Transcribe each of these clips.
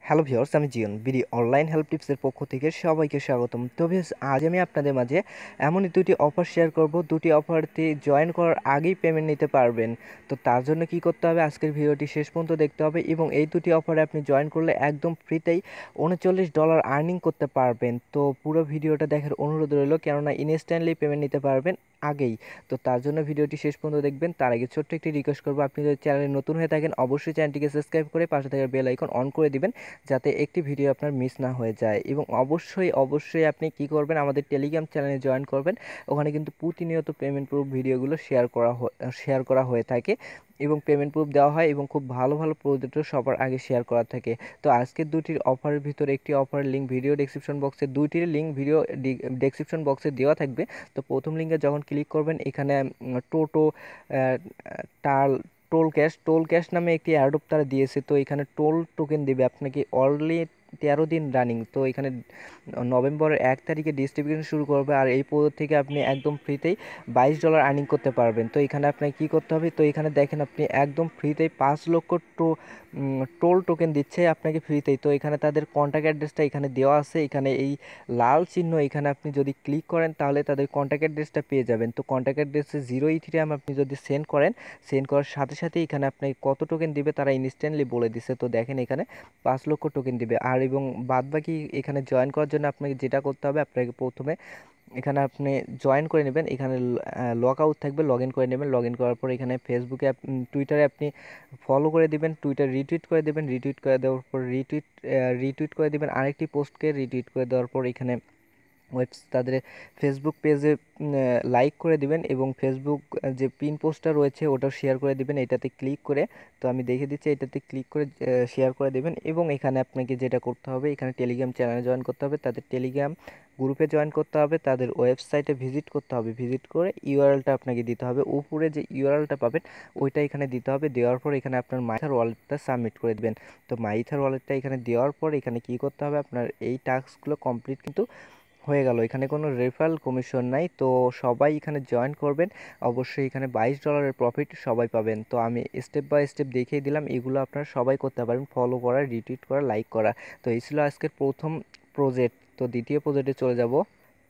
Hello viewers, আমি জিয়ন BD online help টিপসের পক্ষ থেকে সবাইকে স্বাগতম। তো ভিউয়ার্স, আজ আমি আপনাদের মাঝে এমনই দুটি অফার শেয়ার করব। দুটি অফারতে জয়েন করার আগেই পেমেন্ট নিতে পারবেন। তো তার জন্য কি করতে হবে, আজকের ভিডিওটি শেষ পর্যন্ত দেখতে হবে এবং এই দুটি অফারে আপনি জয়েন করলে একদম ফ্রিতেই $39 আর্নিং করতে পারবেন। তো পুরো ভিডিওটা দেখার অনুরোধ রইল, কেননা ইনস্ট্যান্টলি পেমেন্ট নিতে পারবেন আগেই। তো তার জন্য ভিডিওটি শেষ পর্যন্ত দেখবেন। তার আগে ছোট্ট একটি রিকোয়েস্ট করবো, আপনি যদি চ্যানেলে নতুন হয়ে থাকেন অবশ্যই চ্যানেলটিকে সাবস্ক্রাইব করে পাশে থাকা বেল আইকন অন করে দিবেন, যাতে একটি ভিডিও আপনার মিস না হয়ে যায়। এবং অবশ্যই আপনি কি করবেন, আমাদের টেলিগ্রাম চ্যানেলে জয়েন করবেন। ওখানে কিন্তু প্রতিনিয়ত পেমেন্ট প্রুফ ভিডিওগুলো শেয়ার করা হয়ে থাকে এবং পেমেন্ট প্রুফ দেওয়া হয় এবং খুব ভালো ভালো প্রোডাক্টও সবার আগে শেয়ার করা থাকে। তো আজকের দুটির অফারের ভিতরে একটি অফারের লিঙ্ক ভিডিও ডেসক্রিপশন বক্সে, দুইটির লিঙ্ক ভিডিও ডেসক্রিপশন বক্সে দেওয়া থাকবে। তো প্রথম লিঙ্কে যখন ক্লিক করবেন, এখানে টোটো টাল টোল ক্যাশ নামে একটি অ্যাডপ তারা দিয়েছে। তো এখানে টোল টোকেন দেবে আপনাকে অনলি 13 দিন রানিং। তো এখানে নভেম্বরের 1 তারিখে ডিস্ট্রিবিউশন শুরু করবে, আর এই পদ থেকে আপনি একদম ফ্রিতেই $22 আর্নিং করতে পারবেন। তো এখানে আপনাকে কী করতে হবে, তো এখানে দেখেন আপনি একদম ফ্রিতেই 5 লক্ষ টোল টোকেন দিচ্ছে আপনাকে ফ্রিতেই। তো এখানে তাদের কন্ট্যাক্ট অ্যাড্রেসটা এখানে দেওয়া আছে, এখানে এই লাল চিহ্ন এখানে আপনি যদি ক্লিক করেন তাহলে তাদের কন্ট্যাক্ট অ্যাড্রেসটা পেয়ে যাবেন। তো কন্ট্যাক্ট অ্যাড্রেসে 0 ইথিরিয়াম আপনি যদি সেন্ড করার সাথে সাথে এখানে আপনাকে কত টোকেন দিবে তারা ইনস্ট্যান্টলি বলে দিছে। তো দেখেন এখানে 5 লক্ষ টোকেন দিবে। আর এবং বাদবাকি এখানে জয়েন করার জন্য আপনাকে যেটা করতে হবে, আপনাকে প্রথমে এখানে আপনি জয়েন করে নেবেন। এখানে লগ আউট থাকবে, লগ ইন করে নেবেন। লগ ইন করার পর এখানে ফেসবুকে টুইটারে আপনি ফলো করে দিবেন, টুইটার রিটুইট করে দেবেন। রিটুইট করে দেওয়ার পর রিটুইট করে দিবেন আরেকটি পোস্টকে। রিটুইট করে দেওয়ার পর এখানে তাদের ফেসবুক পেজে লাইক করে দিবেন এবং ফেসবুক যে পিন পোস্টটা রয়েছে ওটাও শেয়ার করে দিবেন এটাতে ক্লিক করে। তো আমি দেখে দিচ্ছি, এটাতে ক্লিক করে শেয়ার করে দিবেন। এবং এখানে আপনাকে যেটা করতে হবে, এখানে টেলিগ্রাম চ্যানেলে জয়েন করতে হবে, তাদের টেলিগ্রাম গ্রুপে জয়েন করতে হবে, তাদের ওয়েবসাইটে ভিজিট করতে হবে। ভিজিট করে ইউআরএলটা আপনাকে দিতে হবে, উপরে যে ইউআরএলটা পাবেন ওইটা এখানে দিতে হবে। দেওয়ার পর এখানে আপনার মাইথার ওয়ালেটটা সাবমিট করে দেবেন। তো মাইথার ওয়ালেটটা এখানে দেওয়ার পর এখানে কি করতে হবে, আপনার এই টাস্কগুলো কমপ্লিট কিন্তু হয়ে গেল। এখানে কোনো রেফারেল কমিশন নাই। তো সবাই এখানে জয়েন করবেন, অবশ্যই এখানে $22 প্রফিট সবাই পাবেন। তো আমি স্টেপ বাই স্টেপ দেখিয়ে দিলাম, এগুলো আপনারা সবাই করতে পারেন, ফলো করা, রিটুইট করা, লাইক করা। তো এই ছিল আজকের প্রথম প্রজেক্ট। তো দ্বিতীয় প্রজেক্টে চলে যাব।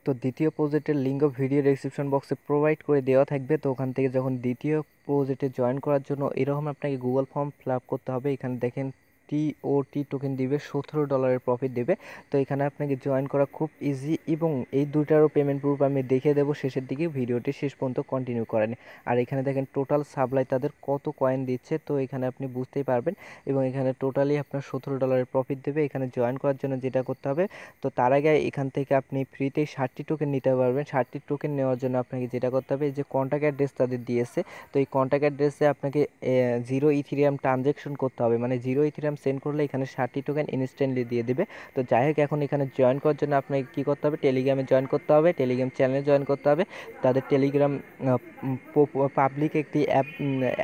তো দ্বিতীয় প্রজেক্টের লিঙ্ক ভিডিও ডেসক্রিপশন বক্সে প্রোভাইড করে দেওয়া থাকবে। তো ওখান থেকে যখন দ্বিতীয় প্রজেক্টে জয়েন করার জন্য এরকম আপনাকে গুগল ফর্ম ফিল আপ করতে হবে। এখানে দেখেন টিওটি টোকেন দিবে, $17 প্রফিট দেবে। তো এখানে আপনাকে জয়েন করা খুব ইজি এবং এই দুটারও পেমেন্ট প্রুফ আমি দেখিয়ে দেবো শেষের দিকে, ভিডিওটি শেষ পর্যন্ত কন্টিনিউ করেন। আর এখানে দেখেন টোটাল সাপ্লাই তাদের কত কয়েন দিচ্ছে, তো এখানে আপনি বুঝতেই পারবেন। এবং এখানে টোটালি আপনার $17 প্রফিট দেবে। এখানে জয়েন করার জন্য যেটা করতে হবে, তো তার আগে এখান থেকে আপনি ফ্রিতে 60টি টোকেন নিতে পারবেন। 60টি টোকেন নেওয়ার জন্য আপনাকে যেটা করতে হবে, যে কন্ট্যাক্ট অ্যাড্রেস তাদের দিয়েছে, তো এই কন্ট্যাক্ট অ্যাড্রেসে আপনাকে 0 ইথিরিয়াম ট্রানজ্যাকশন করতে হবে, মানে 0 ইথিরিয়াম সেন্ড করলে এখানে 60টি টোকেন ইনস্ট্যান্টলি দিয়ে দেবে। তো যাই হোক, এখন এখানে জয়েন করার জন্য আপনাকে কী করতে হবে, টেলিগ্রামে জয়েন করতে হবে, টেলিগ্রাম চ্যানেলে জয়েন করতে হবে। তাদের টেলিগ্রাম পাবলিক একটি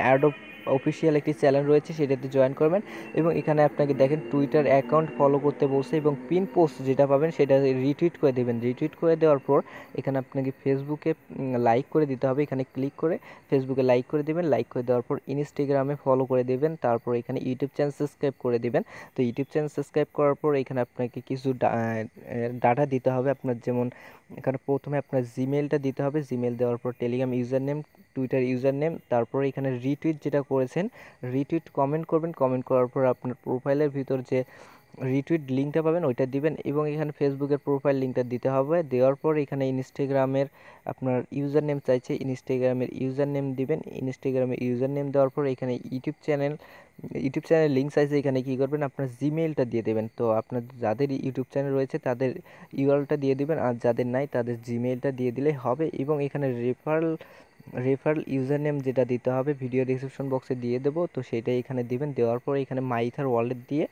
অ্যাড অফিসিয়াল একটি চ্যানেল রয়েছে, সেটাতে জয়েন করবেন। এবং এখানে আপনাকে দেখেন টুইটার অ্যাকাউন্ট ফলো করতে বলছে এবং পিন পোস্ট যেটা পাবেন সেটা রিটুইট করে দেবেন। রিটুইট করে দেওয়ার পর এখানে আপনাকে ফেসবুকে লাইক করে দিতে হবে। এখানে ক্লিক করে ফেসবুকে লাইক করে দেবেন। লাইক করে দেওয়ার পর ইনস্টাগ্রামে ফলো করে দেবেন। তারপর এখানে ইউটিউব চ্যানেল সাবস্ক্রাইব করে দেবেন। তো ইউটিউব চ্যানেল সাবস্ক্রাইব করার পর এখানে আপনাকে কিছু ডাটা দিতে হবে আপনার, যেমন এখানে প্রথমে আপনার জিমেলটা দিতে হবে। জিমেল দেওয়ার পর Telegram user name, Twitter user name, তারপরে এখানে রিটুইট যেটা করেছেন রিটুইট কমেন্ট করবেন। কমেন্ট করার পর আপনার প্রোফাইলের ভিতর যে রিটুইট লিঙ্কটা পাবেন ওইটা দিবেন এবং এখানে ফেসবুকের প্রোফাইল লিঙ্কটা দিতে হবে। দেওয়ার পর এখানে ইনস্টাগ্রামের আপনার ইউজার নেম চাইছে, ইনস্টাগ্রামের ইউজার নেম দিবেন। ইনস্টাগ্রামের ইউজার নেম দেওয়ার পর এখানে ইউটিউব চ্যানেল লিঙ্ক চাইছে, এখানে কী করবেন, আপনার জিমেইলটা দিয়ে দেবেন। তো আপনার যাদের ইউটিউব চ্যানেল রয়েছে তাদের ইউআরএলটা দিয়ে দিবেন, আর যাদের নাই তাদের জিমেইলটা দিয়ে দিলেই হবে। এবং এখানে রেফারেল ইউজার নেম যেটা দিতে হবে ভিডিও ডিসক্রিপশন বক্সে দিয়ে দেবো, তো সেটাই এখানে দিবেন। দেওয়ার পরে এখানে মাইথার ওয়ালেট দিয়ে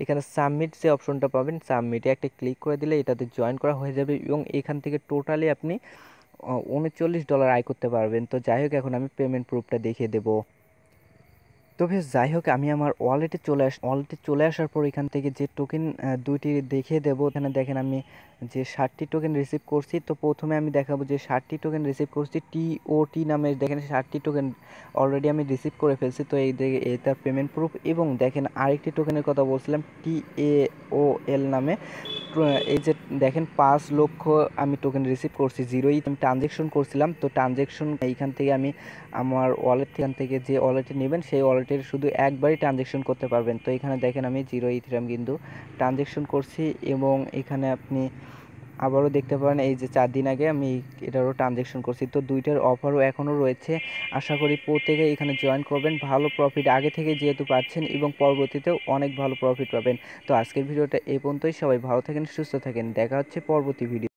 এখানে সাবমিট যে অপশনটা পাবেন, সাবমিটে একটা ক্লিক করে দিলে এটাতে জয়েন করা হয়ে যাবে এবং এখান থেকে টোটালি আপনি $39 আয় করতে পারবেন। তো যাই হোক, এখন আমি পেমেন্ট প্রুফটা দেখিয়ে দেবো। তো তো বেশ যাই হোক, আমি আমার ওয়ালেটে চলে আসার পর এখান থেকে যে টোকেন দুইটি দেখিয়ে দেবো। এখানে দেখেন আমি যে 60টি টোকেন রিসিভ করছি। তো প্রথমে আমি দেখাবো যে 60টি টোকেন রিসিভ করছি, টিওটি নামে দেখেন 60টি টোকেন অলরেডি আমি রিসিভ করে ফেলছি। তো এই তার পেমেন্ট প্রুফ। এবং দেখেন আরেকটি টোকেনের কথা বলছিলাম TAOL নামে। এই যে দেখেন 5 লক্ষ আমি টোকেন রিসিভ করছি, জিরোই আমি ট্রানজেকশন করছিলাম। তো ট্রানজেকশন এইখান থেকে আমি আমার ওয়ালেট থেকে যে ওয়ালেটে নেবেন সেই ওয়ালেটের শুধু একবারই ট্রানজেকশন করতে পারবেন। তো এখানে দেখেন আমি 0 ইথেরিয়াম কিন্তু ট্রানজেকশন করছি। এবং এখানে আপনি আবারও দেখতে পারেন এই যে 4 দিন আগে আমি এটারও ট্রানজেকশন করছি। তো দুইটার অফারও এখনও রয়েছে। আশা করি প্রত্যেকে এখানে জয়েন করবেন, ভালো প্রফিট আগে থেকে যেহেতু পাচ্ছেন এবং পরবর্তীতেও অনেক ভালো প্রফিট পাবেন। তো আজকের ভিডিওটা এই পর্যন্তই। সবাই ভালো থাকেন, সুস্থ থাকেন, দেখা হচ্ছে পরবর্তী ভিডিও।